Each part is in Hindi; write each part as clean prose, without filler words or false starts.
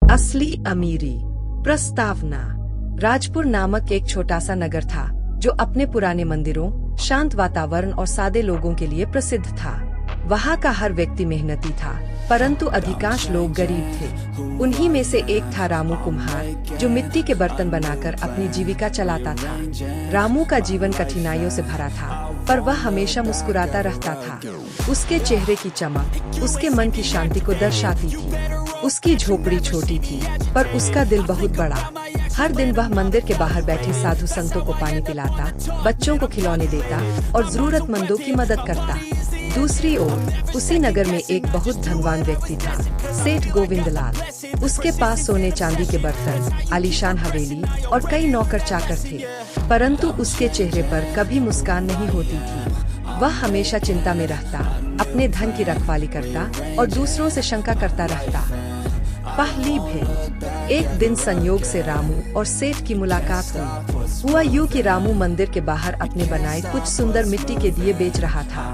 असली अमीरी। प्रस्तावना। राजपुर नामक एक छोटा सा नगर था जो अपने पुराने मंदिरों, शांत वातावरण और सादे लोगों के लिए प्रसिद्ध था। वहाँ का हर व्यक्ति मेहनती था, परंतु अधिकांश लोग गरीब थे। उन्हीं में से एक था रामू कुम्हार, जो मिट्टी के बर्तन बनाकर अपनी जीविका चलाता था। रामू का जीवन कठिनाइयों से भरा था, पर वह हमेशा मुस्कुराता रहता था। उसके चेहरे की चमक उसके मन की शांति को दर्शाती थी। उसकी झोपड़ी छोटी थी, पर उसका दिल बहुत बड़ा। हर दिन वह मंदिर के बाहर बैठे साधु संतों को पानी पिलाता, बच्चों को खिलौने देता और जरूरतमंदों की मदद करता। दूसरी ओर उसी नगर में एक बहुत धनवान व्यक्ति था, सेठ गोविंदलाल। उसके पास सोने चांदी के बर्तन, आलीशान हवेली और कई नौकर चाकर थे, परंतु उसके चेहरे पर कभी मुस्कान नहीं होती थी। वह हमेशा चिंता में रहता, अपने धन की रखवाली करता और दूसरों से शंका करता रहता। पहली भेंट। एक दिन संयोग से रामू और सेठ की मुलाकात हुई। हुआ यूं कि रामू मंदिर के बाहर अपने बनाए कुछ सुंदर मिट्टी के दिए बेच रहा था।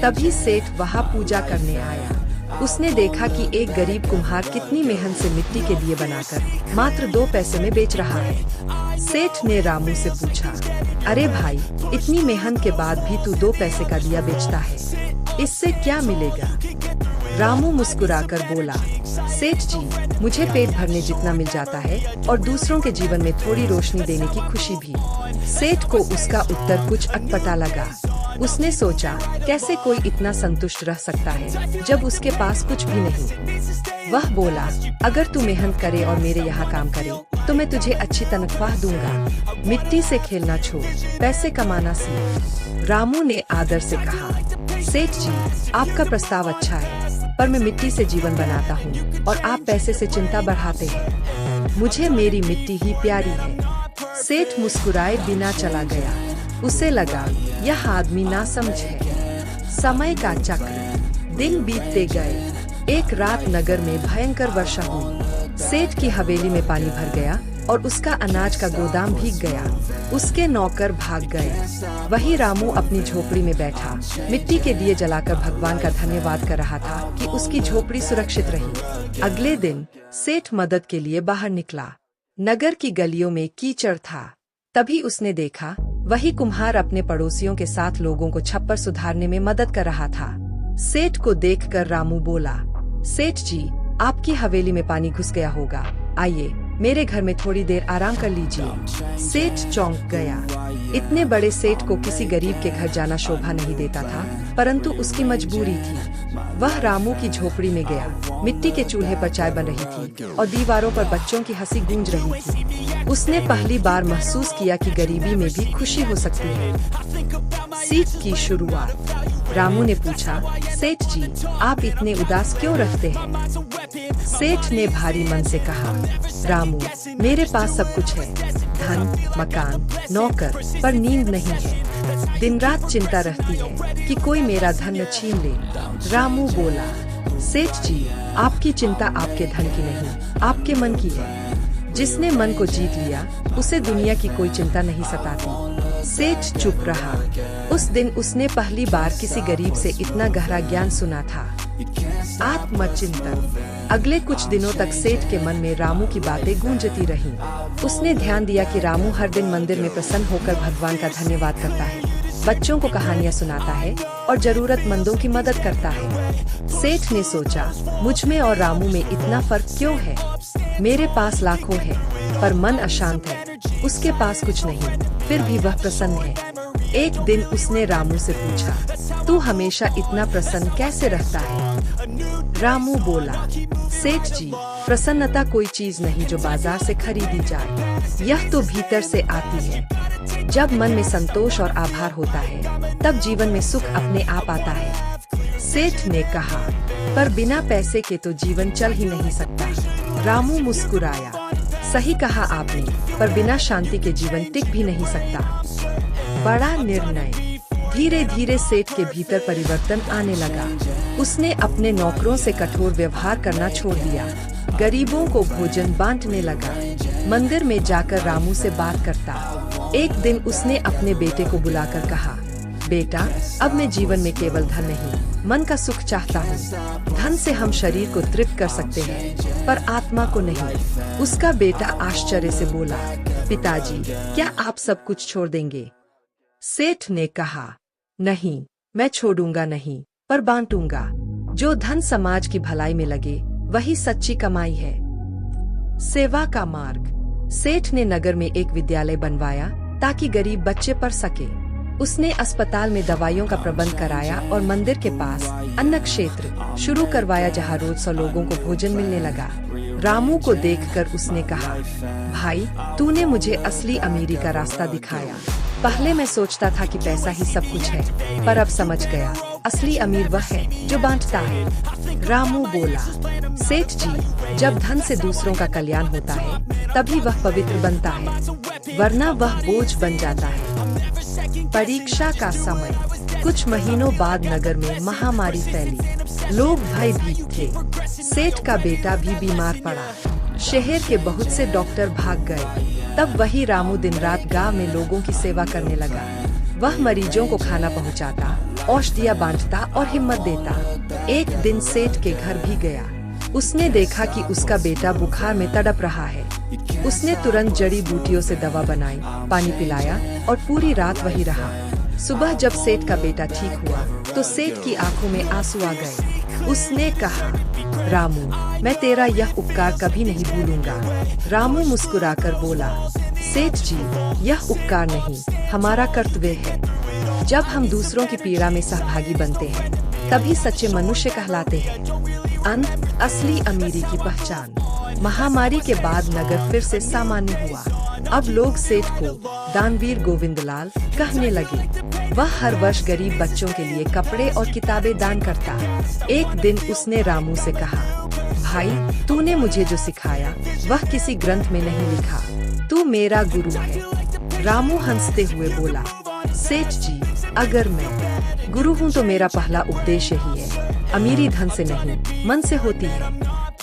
तभी सेठ वहां पूजा करने आया। उसने देखा कि एक गरीब कुम्हार कितनी मेहनत से मिट्टी के दिए बनाकर मात्र 2 पैसे में बेच रहा है। सेठ ने रामू से पूछा, अरे भाई, इतनी मेहनत के बाद भी तू 2 पैसे का दिया बेचता है, इससे क्या मिलेगा? रामू मुस्कुराकर बोला, सेठ जी, मुझे पेट भरने जितना मिल जाता है और दूसरों के जीवन में थोड़ी रोशनी देने की खुशी भी। सेठ को उसका उत्तर कुछ अटपटा लगा। उसने सोचा, कैसे कोई इतना संतुष्ट रह सकता है जब उसके पास कुछ भी नहीं। वह बोला, अगर तू मेहनत करे और मेरे यहाँ काम करे तो मैं तुझे अच्छी तनख्वाह दूंगा। मिट्टी से खेलना छोड़, पैसे कमाना सीख। रामू ने आदर से कहा, सेठ जी, आपका प्रस्ताव अच्छा है, पर मैं मिट्टी से जीवन बनाता हूँ और आप पैसे से चिंता बढ़ाते हैं। मुझे मेरी मिट्टी ही प्यारी है। सेठ मुस्कुराए बिना चला गया। उसे लगा, यह आदमी नासमझ है। समय का चक्र। दिन बीतते गए। एक रात नगर में भयंकर वर्षा हुई। सेठ की हवेली में पानी भर गया और उसका अनाज का गोदाम भीग गया। उसके नौकर भाग गए। वही रामू अपनी झोपड़ी में बैठा, मिट्टी के दिए जलाकर भगवान का धन्यवाद कर रहा था कि उसकी झोपड़ी सुरक्षित रही। अगले दिन सेठ मदद के लिए बाहर निकला। नगर की गलियों में कीचड़ था। तभी उसने देखा, वही कुम्हार अपने पड़ोसियों के साथ लोगों को छप्पर सुधारने में मदद कर रहा था। सेठ को देखकर रामू बोला, सेठ जी, आपकी हवेली में पानी घुस गया होगा, आइए मेरे घर में थोड़ी देर आराम कर लीजिए। सेठ चौंक गया। इतने बड़े सेठ को किसी गरीब के घर जाना शोभा नहीं देता था, परंतु उसकी मजबूरी थी। वह रामू की झोपड़ी में गया। मिट्टी के चूल्हे पर चाय बन रही थी और दीवारों पर बच्चों की हंसी गूंज रही थी। उसने पहली बार महसूस किया कि गरीबी में भी खुशी हो सकती है। सीख की शुरुआत। रामू ने पूछा, सेठ जी, आप इतने उदास क्यों रहते हैं? सेठ ने भारी मन से कहा, रामू, मेरे पास सब कुछ है, धन, मकान, नौकर, पर नींद नहीं है। दिन रात चिंता रहती है कि कोई मेरा धन न छीन ले। रामू बोला, सेठ जी, आपकी चिंता आपके धन की नहीं, आपके मन की है। जिसने मन को जीत लिया, उसे दुनिया की कोई चिंता नहीं सताती। सेठ चुप रहा। उस दिन उसने पहली बार किसी गरीब से इतना गहरा ज्ञान सुना था। आत्मचिंतन। अगले कुछ दिनों तक सेठ के मन में रामू की बातें गूंजती रहीं। उसने ध्यान दिया कि रामू हर दिन मंदिर में प्रसन्न होकर भगवान का धन्यवाद करता है, बच्चों को कहानियाँ सुनाता है और जरूरतमंदों की मदद करता है। सेठ ने सोचा, मुझ में और रामू में इतना फर्क क्यों है? मेरे पास लाखों है, पर मन अशांत है। उसके पास कुछ नहीं, फिर भी वह प्रसन्न है। एक दिन उसने रामू से पूछा, तू हमेशा इतना प्रसन्न कैसे रहता है? रामू बोला, सेठ जी, प्रसन्नता कोई चीज नहीं जो बाजार से खरीदी जाए, यह तो भीतर से आती है। जब मन में संतोष और आभार होता है, तब जीवन में सुख अपने आप आता है। सेठ ने कहा, पर बिना पैसे के तो जीवन चल ही नहीं सकता। रामू मुस्कुराया, सही कहा आपने, पर बिना शांति के जीवन टिक भी नहीं सकता। बड़ा निर्णय। धीरे धीरे सेठ के भीतर परिवर्तन आने लगा। उसने अपने नौकरों से कठोर व्यवहार करना छोड़ दिया, गरीबों को भोजन बांटने लगा, मंदिर में जाकर रामू से बात करता। एक दिन उसने अपने बेटे को बुलाकर कहा, बेटा, अब मैं जीवन में केवल धन नहीं, मन का सुख चाहता हूँ। धन से हम शरीर को तृप्त कर सकते हैं, पर आत्मा को नहीं। उसका बेटा आश्चर्य से बोला, पिताजी, क्या आप सब कुछ छोड़ देंगे? सेठ ने कहा, नहीं, मैं छोड़ूंगा नहीं, पर बांटूंगा। जो धन समाज की भलाई में लगे, वही सच्ची कमाई है। सेवा का मार्ग। सेठ ने नगर में एक विद्यालय बनवाया ताकि गरीब बच्चे पढ़ सके। उसने अस्पताल में दवाइयों का प्रबंध कराया और मंदिर के पास अन्न क्षेत्र शुरू करवाया, जहाँ रोज 100 लोगों को भोजन मिलने लगा। रामू को देखकर उसने कहा, भाई, तूने मुझे असली अमीरी का रास्ता दिखाया। पहले मैं सोचता था कि पैसा ही सब कुछ है, पर अब समझ गया, असली अमीर वह है जो बांटता है। रामू बोला, सेठ जी, जब धन से दूसरों का कल्याण होता है, तभी वह पवित्र बनता है, वरना वह बोझ बन जाता है। परीक्षा का समय। कुछ महीनों बाद नगर में महामारी फैली। लोग भयभीत थे। सेठ का बेटा भी बीमार पड़ा। शहर के बहुत से डॉक्टर भाग गए। तब वही रामू दिन रात गांव में लोगों की सेवा करने लगा। वह मरीजों को खाना पहुंचाता, औषधियां बांटता और हिम्मत देता। एक दिन सेठ के घर भी गया। उसने देखा कि उसका बेटा बुखार में तड़प रहा है। उसने तुरंत जड़ी बूटियों से दवा बनाई, पानी पिलाया और पूरी रात वही रहा। सुबह जब सेठ का बेटा ठीक हुआ, तो सेठ की आंखों में आंसू आ गए। उसने कहा, रामू, मैं तेरा यह उपकार कभी नहीं भूलूंगा। रामू मुस्कुराकर बोला, सेठ जी, यह उपकार नहीं, हमारा कर्तव्य है। जब हम दूसरों की पीड़ा में सहभागी बनते हैं, तभी सच्चे मनुष्य कहलाते हैं। अंत। असली अमीरी की पहचान। महामारी के बाद नगर फिर से सामान्य हुआ। अब लोग सेठ को दानवीर गोविंदलाल कहने लगे। वह हर वर्ष गरीब बच्चों के लिए कपड़े और किताबें दान करता। एक दिन उसने रामू से कहा, भाई, तूने मुझे जो सिखाया वह किसी ग्रंथ में नहीं लिखा। तू मेरा गुरु है। रामू हंसते हुए बोला, सेठ जी, अगर मैं गुरु हूँ तो मेरा पहला उपदेश यही है, अमीरी धन से नहीं, मन से होती है।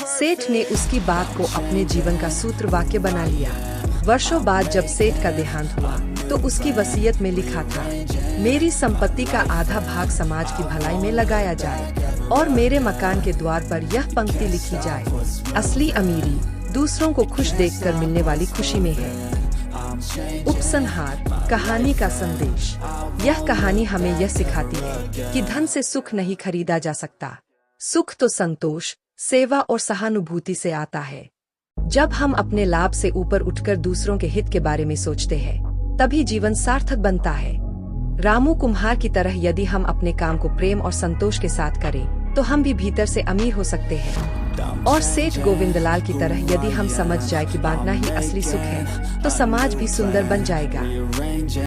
सेठ ने उसकी बात को अपने जीवन का सूत्र वाक्य बना लिया। वर्षों बाद जब सेठ का देहांत हुआ, तो उसकी वसीयत में लिखा था, मेरी संपत्ति का आधा भाग समाज की भलाई में लगाया जाए और मेरे मकान के द्वार पर यह पंक्ति लिखी जाए, असली अमीरी दूसरों को खुश देखकर मिलने वाली खुशी में है। उपसंहार। कहानी का संदेश। यह कहानी हमें यह सिखाती है कि धन से सुख नहीं खरीदा जा सकता। सुख तो संतोष, सेवा और सहानुभूति से आता है। जब हम अपने लाभ से ऊपर उठकर दूसरों के हित के बारे में सोचते हैं, तभी जीवन सार्थक बनता है। रामू कुम्हार की तरह यदि हम अपने काम को प्रेम और संतोष के साथ करें, तो हम भी भीतर से अमीर हो सकते हैं। और सेठ गोविंदलाल की तरह यदि हम समझ जाए कि बांटना ही असली सुख है, तो समाज भी सुंदर बन जाएगा।